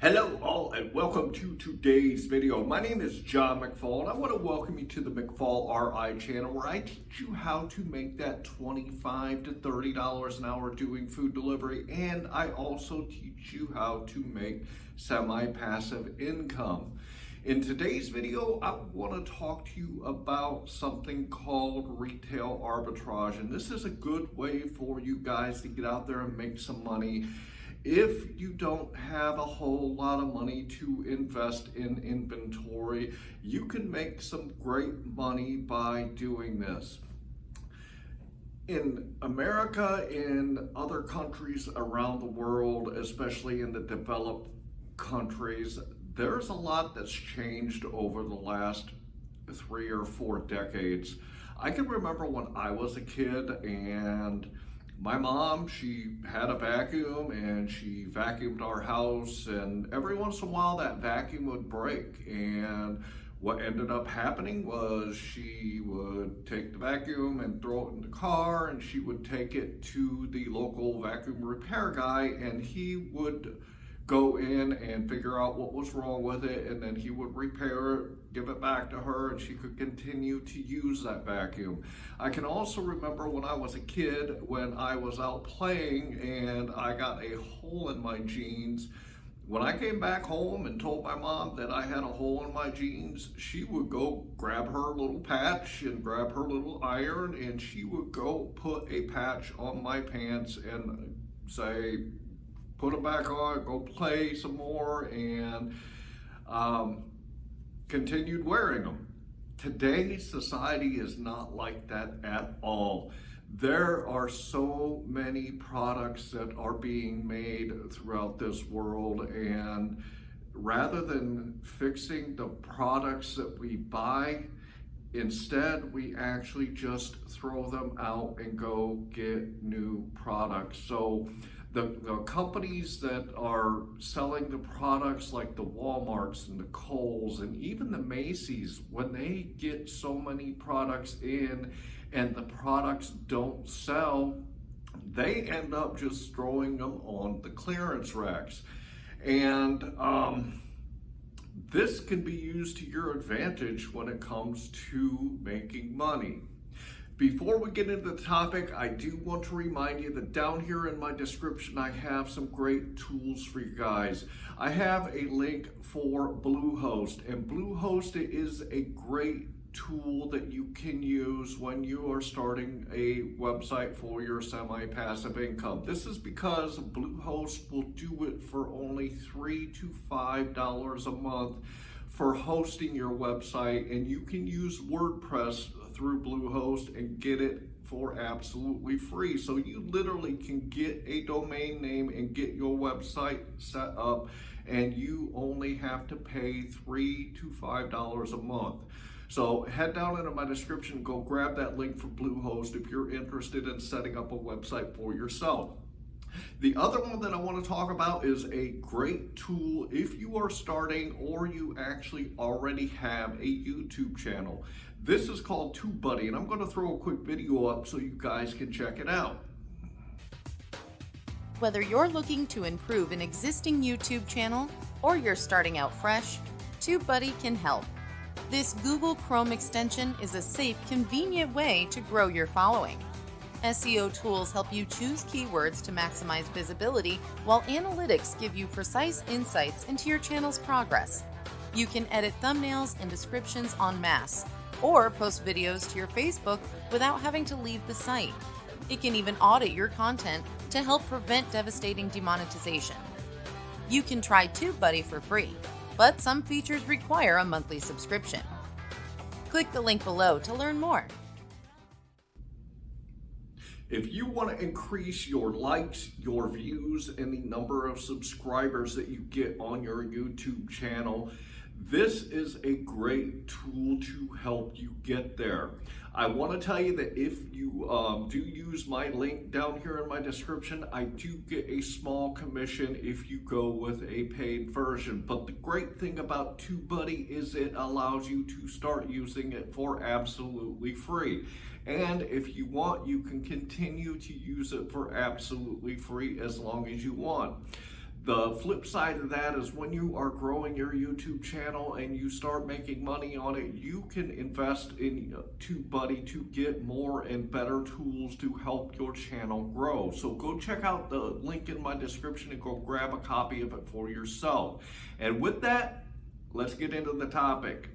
Hello all and welcome to today's video. My name is John McFall and I want to welcome you to the McFallRI channel where I teach you how to make that $25 to $30 an hour doing food delivery, and I also teach you how to make semi-passive income. In today's video, I want to talk to you about something called retail arbitrage, and this is a good way for you guys to get out there and make some money. If you don't have a whole lot of money to invest in inventory, you can make some great money by doing this. In America, in other countries around the world, especially in the developed countries, there's a lot that's changed over the last 3 or 4 decades. I can remember when I was a kid and my mom, she had a vacuum and she vacuumed our house, and every once in a while that vacuum would break, and what ended up happening was she would take the vacuum and throw it in the car, and she would take it to the local vacuum repair guy, and he would go in and figure out what was wrong with it, and then he would repair it, give it back to her, and she could continue to use that vacuum. I can also remember when I was a kid, when I was out playing and I got a hole in my jeans. When I came back home and told my mom that I had a hole in my jeans, she would go grab her little patch and grab her little iron, and she would go put a patch on my pants and say, put them back on, go play some more, and continued wearing them. Today's society is not like that at all. There are so many products that are being made throughout this world, and rather than fixing the products that we buy, instead we actually just throw them out and go get new products. So the companies that are selling the products, like the Walmarts and the Kohl's and even the Macy's, when they get so many products in and the products don't sell, they end up just throwing them on the clearance racks. And this can be used to your advantage when it comes to making money. Before we get into the topic, I do want to remind you that down here in my description, I have some great tools for you guys. I have a link for Bluehost, and Bluehost is a great tool that you can use when you are starting a website for your semi-passive income. This is because Bluehost will do it for only $3 to $5 a month for hosting your website, and you can use WordPress through Bluehost and get it for absolutely free. So you literally can get a domain name and get your website set up, and you only have to pay $3 to $5 a month. So head down into my description, go grab that link for Bluehost if you're interested in setting up a website for yourself. The other one that I want to talk about is a great tool if you are starting or you actually already have a YouTube channel. This is called TubeBuddy, and I'm going to throw a quick video up so you guys can check it out. Whether you're looking to improve an existing YouTube channel or you're starting out fresh, TubeBuddy can help. This Google Chrome extension is a safe, convenient way to grow your following. SEO tools help you choose keywords to maximize visibility, while analytics give you precise insights into your channel's progress. You can edit thumbnails and descriptions en masse, or post videos to your Facebook without having to leave the site. It can even audit your content to help prevent devastating demonetization. You can try TubeBuddy for free, but some features require a monthly subscription. Click the link below to learn more. If you want to increase your likes, your views, and the number of subscribers that you get on your YouTube channel, this is a great tool to help you get there. I want to tell you that if you do use my link down here in my description, I do get a small commission if you go with a paid version. But the great thing about TubeBuddy is it allows you to start using it for absolutely free. And if you want, you can continue to use it for absolutely free as long as you want. The flip side of that is when you are growing your YouTube channel and you start making money on it, you can invest in TubeBuddy to get more and better tools to help your channel grow. So go check out the link in my description and go grab a copy of it for yourself. And with that, let's get into the topic.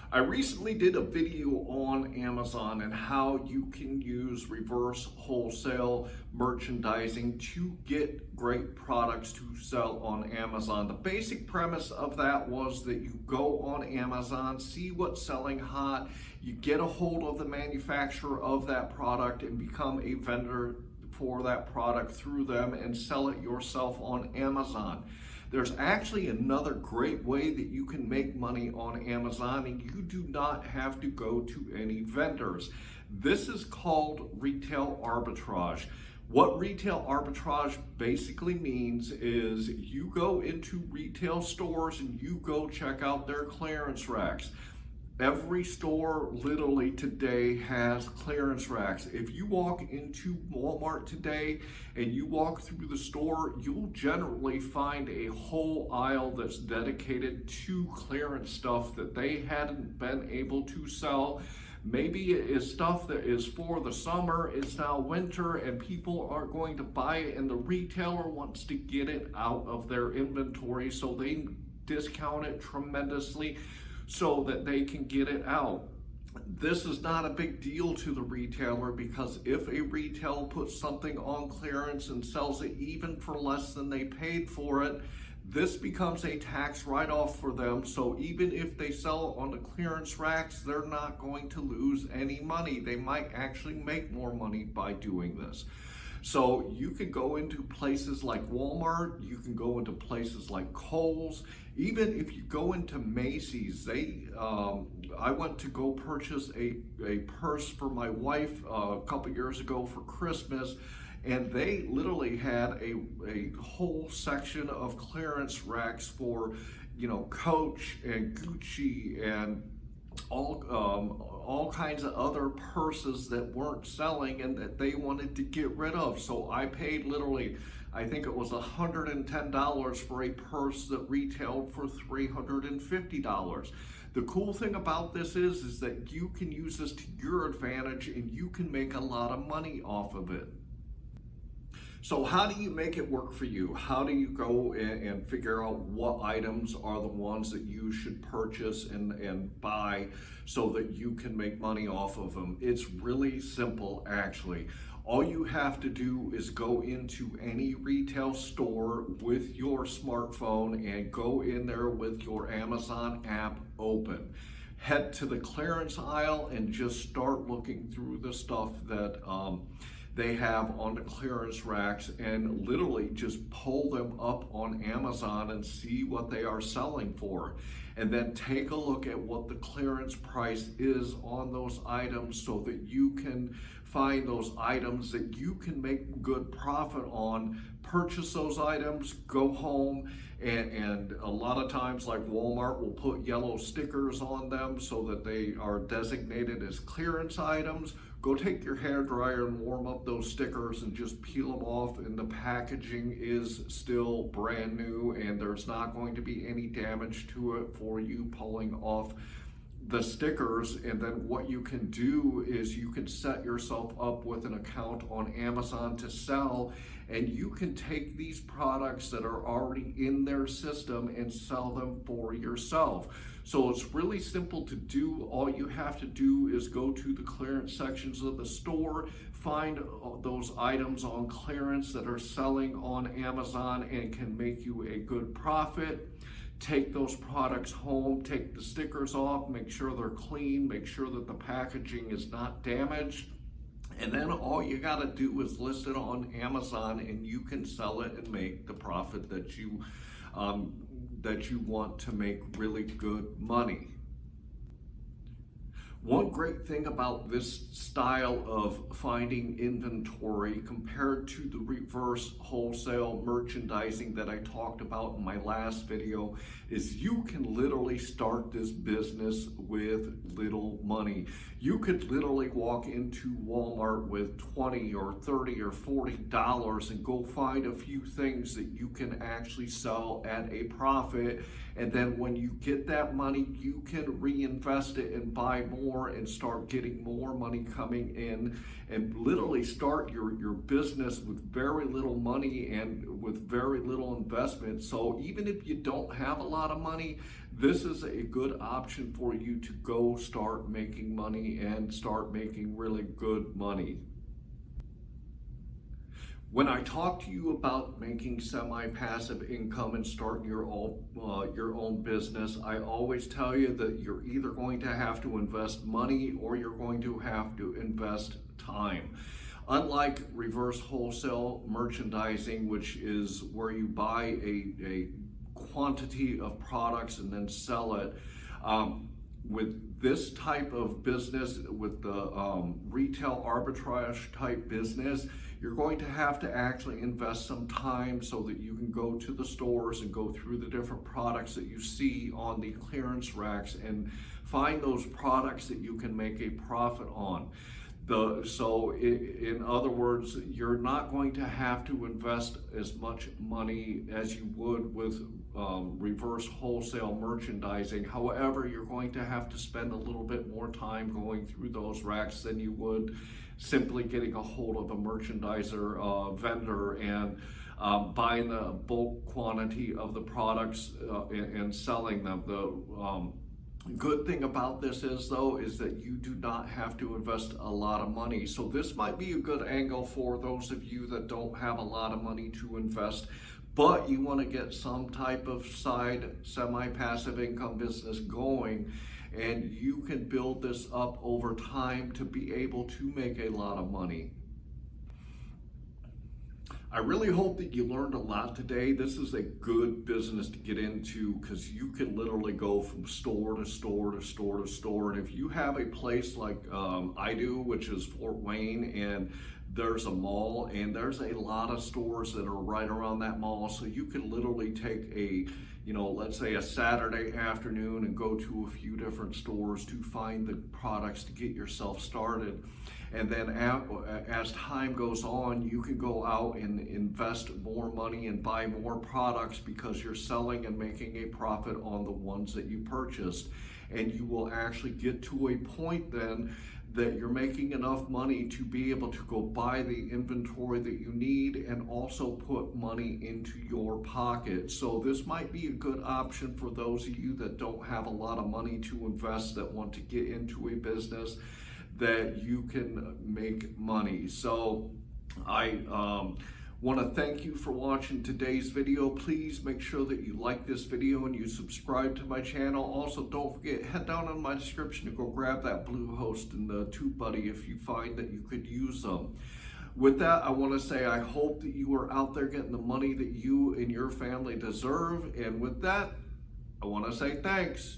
I recently did a video on Amazon and how you can use reverse wholesale merchandising to get great products to sell on Amazon. The basic premise of that was that you go on Amazon, see what's selling hot, you get a hold of the manufacturer of that product and become a vendor for that product through them and sell it yourself on Amazon. There's actually another great way that you can make money on Amazon, and you do not have to go to any vendors. This is called retail arbitrage. What retail arbitrage basically means is you go into retail stores and you go check out their clearance racks. Every store literally today has clearance racks. If you walk into Walmart today and you walk through the store, you'll generally find a whole aisle that's dedicated to clearance stuff that they hadn't been able to sell. Maybe it is stuff that is for the summer, it's now winter, and people are going to buy it, and the retailer wants to get it out of their inventory, so they discount it tremendously so that they can get it out. This is not a big deal to the retailer, because if a retailer puts something on clearance and sells it even for less than they paid for it, this becomes a tax write-off for them. So even if they sell it on the clearance racks, they're not going to lose any money. They might actually make more money by doing this. So you can go into places like Walmart, you can go into places like Kohl's, even if you go into Macy's. I went to go purchase a purse for my wife a couple years ago for Christmas, and they literally had a whole section of clearance racks for, Coach and Gucci and all kinds of other purses that weren't selling and that they wanted to get rid of. So I paid literally, I think it was $110 for a purse that retailed for $350. The cool thing about this is that you can use this to your advantage and you can make a lot of money off of it. So how do you make it work for you? How do you go and figure out what items are the ones that you should purchase and buy so that you can make money off of them? It's really simple, actually. All you have to do is go into any retail store with your smartphone and go in there with your Amazon app open. Head to the clearance aisle and just start looking through the stuff that they have on the clearance racks, and literally just pull them up on Amazon and see what they are selling for. And then take a look at what the clearance price is on those items so that you can find those items that you can make good profit on. Purchase those items, go home, and a lot of times, like Walmart will put yellow stickers on them so that they are designated as clearance items. Go take your hairdryer and warm up those stickers and just peel them off, and the packaging is still brand new and there's not going to be any damage to it for you pulling off the stickers. And then what you can do is you can set yourself up with an account on Amazon to sell, and you can take these products that are already in their system and sell them for yourself. So it's really simple to do. All you have to do is go to the clearance sections of the store, find those items on clearance that are selling on Amazon and can make you a good profit. Take those products home, take the stickers off, make sure they're clean, make sure that the packaging is not damaged. And then all you gotta do is list it on Amazon and you can sell it and make the profit that you want to make really good money. One great thing about this style of finding inventory compared to the reverse wholesale merchandising that I talked about in my last video is you can literally start this business with little money. You could literally walk into Walmart with $20 or $30 or $40 and go find a few things that you can actually sell at a profit. And then when you get that money, you can reinvest it and buy more and start getting more money coming in, and literally start your business with very little money and with very little investment. So even if you don't have a lot of money, this is a good option for you to go start making money and start making really good money. When I talk to you about making semi-passive income and starting your own business, I always tell you that you're either going to have to invest money or you're going to have to invest time. Unlike reverse wholesale merchandising, which is where you buy a quantity of products and then sell it, with this type of business, with the retail arbitrage type business, you're going to have to actually invest some time so that you can go to the stores and go through the different products that you see on the clearance racks and find those products that you can make a profit on. So in other words, you're not going to have to invest as much money as you would with reverse wholesale merchandising. However, you're going to have to spend a little bit more time going through those racks than you would simply getting a hold of a merchandiser vendor and buying the bulk quantity of the products and selling them. The good thing about this is that you do not have to invest a lot of money. So this might be a good angle for those of you that don't have a lot of money to invest, but you want to get some type of side semi-passive income business going, and you can build this up over time to be able to make a lot of money. I really hope that you learned a lot today. This is a good business to get into because you can literally go from store to store to store to store. And if you have a place like I do, which is Fort Wayne, and there's a mall and there's a lot of stores that are right around that mall, so you can literally take let's say a Saturday afternoon and go to a few different stores to find the products to get yourself started. And then as time goes on, you can go out and invest more money and buy more products because you're selling and making a profit on the ones that you purchased. And you will actually get to a point then that you're making enough money to be able to go buy the inventory that you need and also put money into your pocket. So this might be a good option for those of you that don't have a lot of money to invest, that want to get into a business that you can make money. So I want to thank you for watching today's video. Please make sure that you like this video and you subscribe to my channel. Also, don't forget, head down in my description and go grab that Bluehost and the TubeBuddy if you find that you could use them. With that, I want to say I hope that you are out there getting the money that you and your family deserve. And with that, I want to say thanks.